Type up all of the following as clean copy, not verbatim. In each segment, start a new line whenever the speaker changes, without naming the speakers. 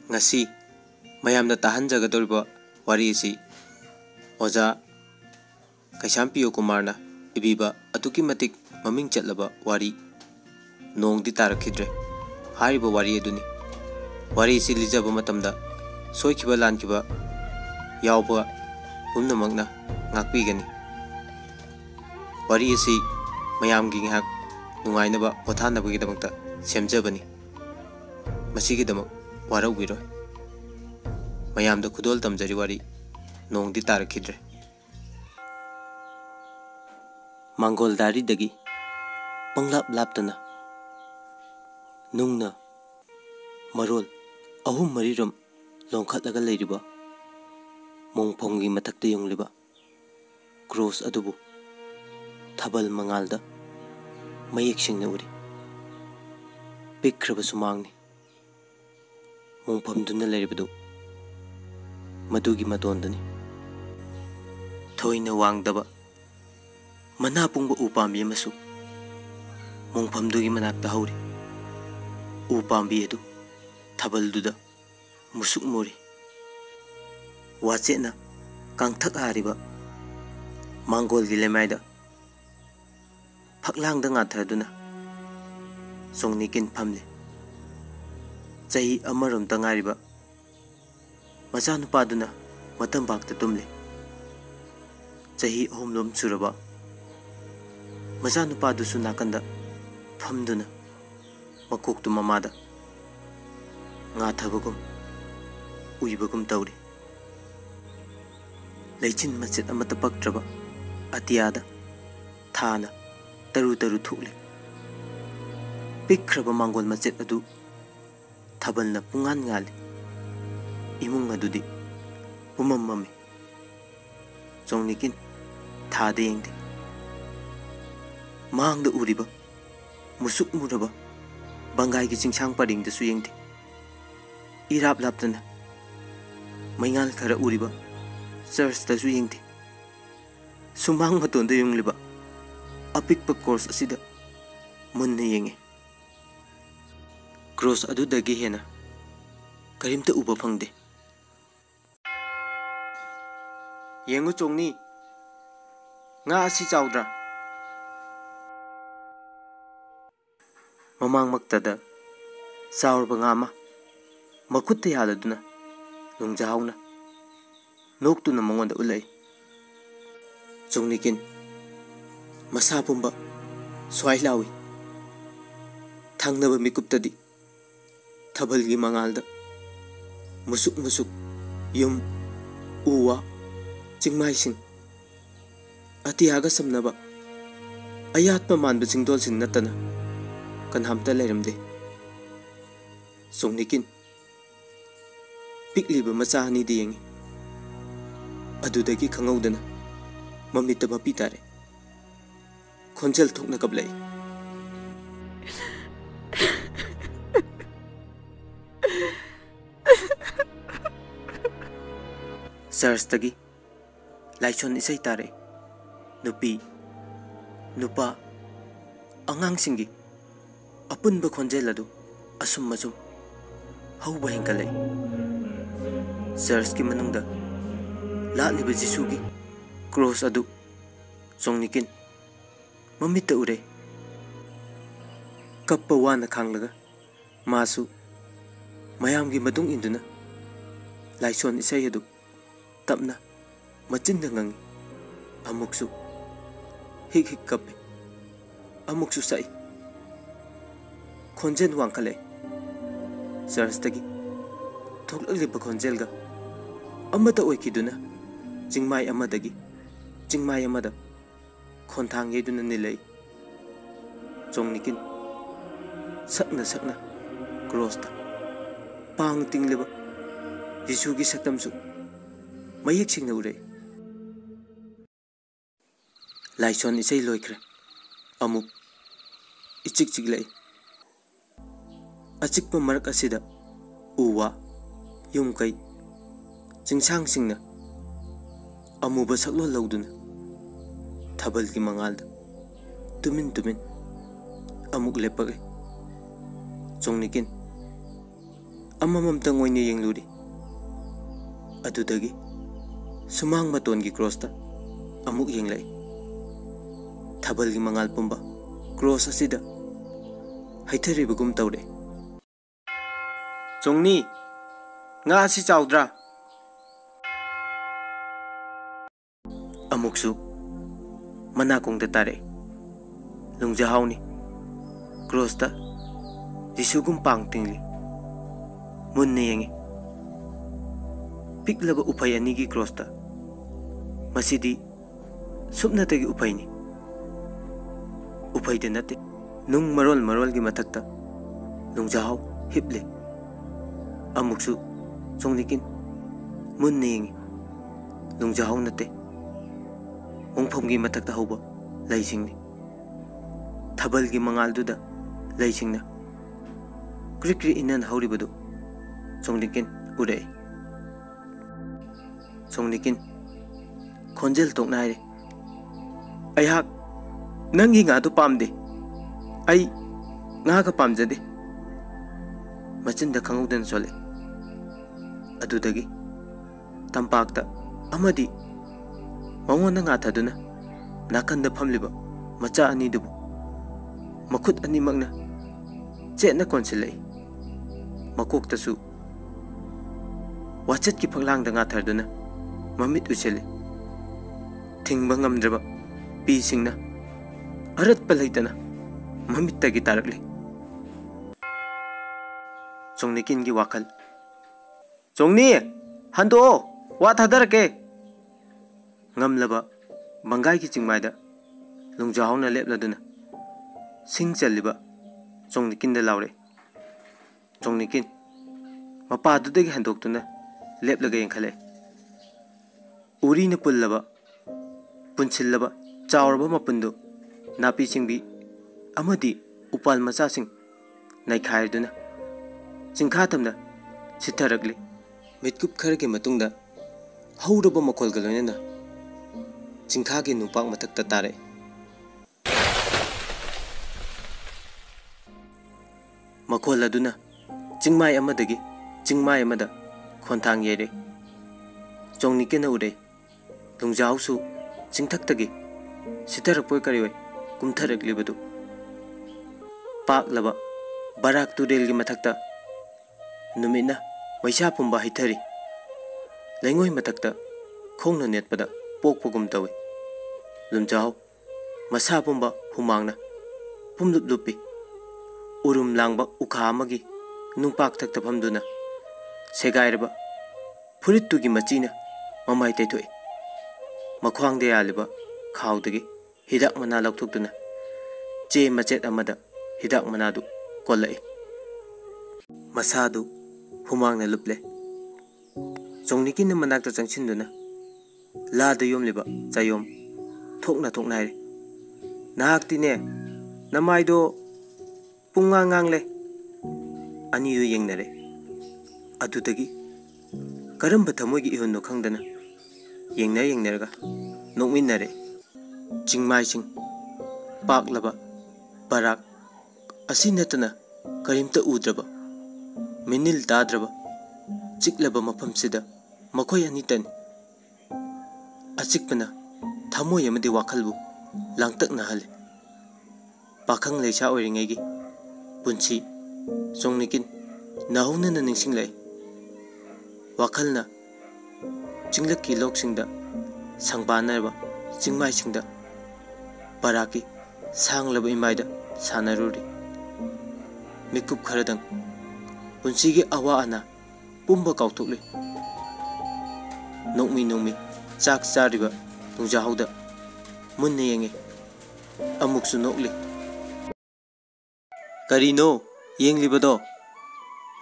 ngasi mayamda tahanjagadoriba wari asi oja Kaisampiyo Kumarna ibiba atuki matik maming chatlaba wari nong di tarakhidre hariba wari aduni wari si lijaba matamda soikiba lankiba yawba pumnamagna ngakpigani wari asi mayamgi ngahak nungainaba pothanabagidamagta semjabani masigidamak waraubiroy mayamda khudol tamjari wari nong di tarakhidre Mangol dari dagi panglap laptana nungna marol ahum mariram longkhatlaga leiriba mongphonggi mathakta yongliba cross adubu thabal mangalda mayek singna uri pikhraba sumangni mongphamduna leiribadu madugi matondani thoina wangdaba mana pungba upambi amasu mongphamdugi manakta hauri upambi edu thabalduda musuk mori wachena kangthak hariba mangol gi lemaida phaklang da ngathaduna songnikin phamle chahi amaram tangariba machanu paduna matam bakta tumle chahi homlom suraba machanu padusu nakanda phamduna makoktu mamada ngathabagum uibagum tawri leichin machet amata paktraba atiyada thana taru taru thukle pikhraba mangol machet adu thabalna pungan ngali imung adudi pumam mami chongnikin thade yengde mangda uriba musuk muraba bangai gi chingsang paring da su yengde irap laptana maingal khara uriba church da su yengde sumang maton da yongliba apik pa course asida munna yenge cross adu dagi hena karimta uba phangde yengu chongni nga asi chawdra mamang maktada chawrba nga ma makutta yaladuna lungjauna noktuna mongonda ulai chongnikin masa pumba swai lawi thangnaba mikuptadi thabalgi mangalda musuk musuk yum uwa chingmai sing atiyaga samnaba ayatpa manba chingdol sing natana kanhamta leiramde songnikin pikliba macha ani de yengi adudagi khangaudana mamita mapi tare khonjal thokna kablai Sarstagi laison isai tare nupi nupa angang singi apun ba khonjel adu asum masum hauba hengkalai Church ki manungda latliba Jisu gi cross adu songnikin mamita ure kappa wana khanglaga masu mayam gi matung induna laison isai adu tapna machin ngangi amuksu hik hik kape amuksu sai khonjen wangkale Church tagi thoklaliba khonjelga amata oikiduna jingmai amadagi jingmai amada khonthang yeduna nilai chongnikin sakna sakna cross ta pang tingleba Jisu gi saktamsu mayek singna ure laison isai loikre amuk ichik chiglai achikpa marak asida uwa yumkai chingsang singna amuba saklo lauduna thabalgi mangalda tumin tumin amuk lepage chongnikin amamamtang oina yengluri adudagi sumang matongi cross ta amuk yenglai thabalgi mangal pumba cross asida haitharibagum tawre chongni nga asi chawdra amuksu manakong da tare lungjahauni cross ta jisugum pang tingli munne yengi piklaba upai ani gi cross ta masidi supna tagi upai ni upai de nate nung marol gi mathakta lungjahau hiple amuksu chongnikin munne yengi lungjahau nate ongphom gi mathakta hoba laisingni thabal gi mangal duda laisingna kri inan hauribadu chongnikin urai chongnikin khonjel toknai ayhak nangi nga tu pamde ai nga ka pamjade machinda khangudan sole adudagi tampakta amadi mawona nga thaduna nakanda phamliba macha ani dubu makut ani magna chena konsilai makok tasu wachat ki phaglang da nga tharduna mamit usele thingba ngamdraba pi singna arat palaitana mamit tagi tarakle chongnikin gi wakal chongni hando wa thadarke ngamlaba bangai ki chingmaida lungjahuna lepladuna sing chaliba chongnikin da lawre chongnikin mapa dudagi handoktuna leplaga yengkhale uri na pullaba punchillaba chawraba mapundu napi singbi amadi upal macha sing naikhaiduna chingkha tamna sitharakle mitkup kharge matungda hauraba makol galonena chingkha ge nupak mathakta tare makol aduna chingmai amadagi chingmai amada khonthang yere chongnikena ure lungjahsu chingthaktagi sitharakpoi karioi kumtharaklibadu paklaba barak turelgi mathakta numina maisa pumba hithari lengoi mathakta khongna netpada pokpogum tawi lungjahau masa pumba humangna pumlup lupi urum langba ukha amagi nungpak thakta phamduna segairba furittugi machina mamai teithoi makhwangde yaliba khawdagi hidak mana laukthokduna che machet amada hidak manadu kollai masadu humangna luple chongnikin manakta changchinduna lada yomliba chayom thoknaire nahaktine namaido pungangangle ani du yengnare adudagi karamba thamogi ihonno khangdana yengnaraga nokminnare chingmai sing paklaba barak asinatana karimta udraba minil tadraba chiklaba maphamsida makhoi anitan achikpana thamoi amadi wakhalbu langtakna hale pakhang leisa oiringai gi punchi chongnikin nahuna na ningsinglai wakhalna chinglaki loksingda sangbanarba chingmai singda baraki sanglaba imaida sanaruri mikup kharadang punchigi awa ana pumba kauthokle nokmi chak chariba lungjahauda munne yenge amuksu nokli karino yenglibado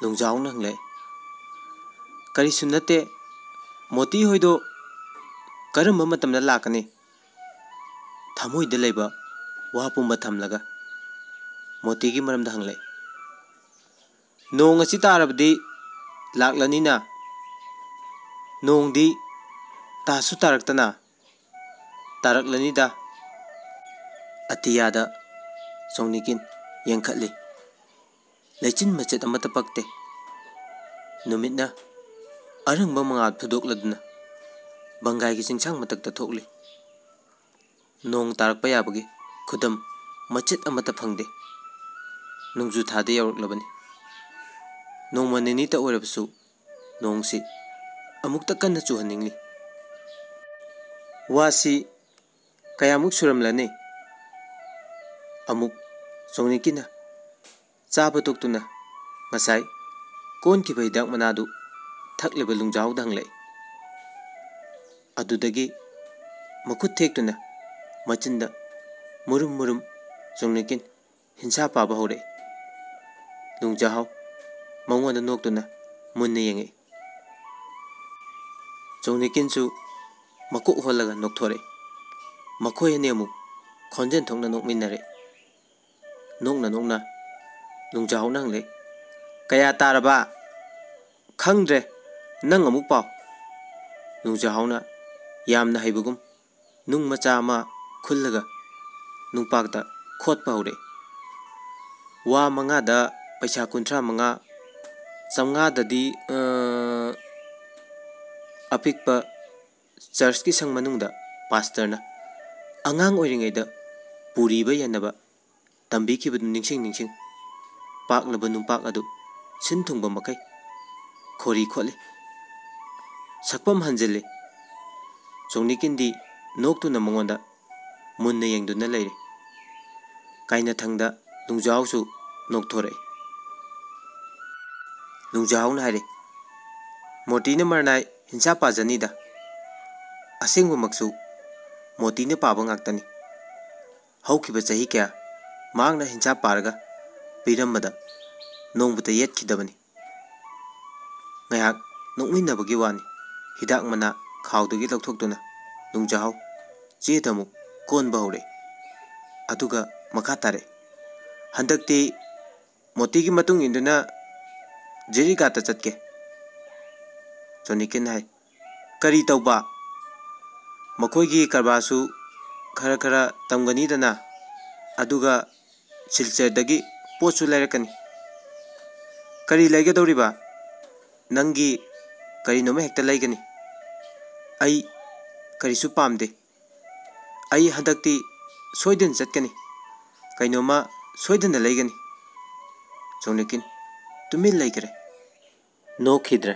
lungjahau nangle kari sunnate moti hoido karamba matamna lakani thamoi de leba wa pumba thamlaga moti gi maramda hangle nong asi tarabdi laklanina nongdi tasu taraktana taraklanida atiyada chongnikin yengkhatli lechin machet amata pakte नुमितना Arang मंगाल फुदोक्लदुना बंगाई की चिंचांग मतकता थोकली नोंग तारकपा याबगी खुदम मचित अमता फंगदे नोंजु थादे यौरक्लबनी नोंमा निनीता ओइरबसु नोंसी अमुक्ता कन्ना चुहनिंगली वासी कयामुक सुरमलने अमुक सोंगनिकिना चाबा तोक्तुना ngасai कोन की बैदाक मनादु थकलेब लुंजाव दंगले अदुदगी मखुत थेक्तुना मचिंदा मुरुम मुरुम सोंगनिकिन हिंसा पाबा होरे लुंजाव मंगोंदा नोक्तुना मुन्ने येंगे सोंगनिकिनसु मकुक होलगा नोक्थोरे मखोय ने अमुक खोंजेन थोंना नोकमिनरे नोकना नोकना लुंजाव नंगले कया तारबा खंग्रे नंग अमुक पाव लुंजावना यामना हैबगुम नुंग मचा अमा खुल्लगा नुंपाकता खोटपा हौरे वा मंगादा पैसा 35 चमगाददी अपिकपा चर्च की संग मनुंगदा पास्टरना अंगांग ओइरिंगैदा पुरीबा यानबा तंबीखिबदु निंगसिंग निंगसिंग पाकलबा नुंपाक अदु सिनथुंगबा मखै खोरी खोले सकपम हंजले सोंगनिकिनदी नोक्तुना मंगोंदा मुन्ना येंगदुना लेरे काइना थंगदा लुंजावसु नोक्थोरे लुंजावना हारे मोतीना मरनाय हिंसा पाजनीदा असेंगबमक्सु मोतीना पाबा ngaktani हौखिबा चही क्या मांगना हिंसा पारगा पिरमदा नोंबुता येतखिदबनी ngayak नोकमिनबगी वानी हिदाक मना खावदगी लौथोक्तुना लुंजाव चेदमु कोनबा हौरे अदुगा मखा तारे हंदक्ति मोतीगी मतुंग इंदुना जेरिगाता चटके सोनिकिन हाय करी तौबा मखोयगी करबासु खरा खरा तमगनीदना अदुगा सिलचरदगी पोचु लेरकनी करी लेगदौरिबा नंगी करी नोमे हेक्ता लेगनी आई करीसु पामदे आई हंदक्ति सोयदन चटकनी कइनोमा सोयदन लेगनी सोनिकिन तुमिल लेगरे नोखिद्रे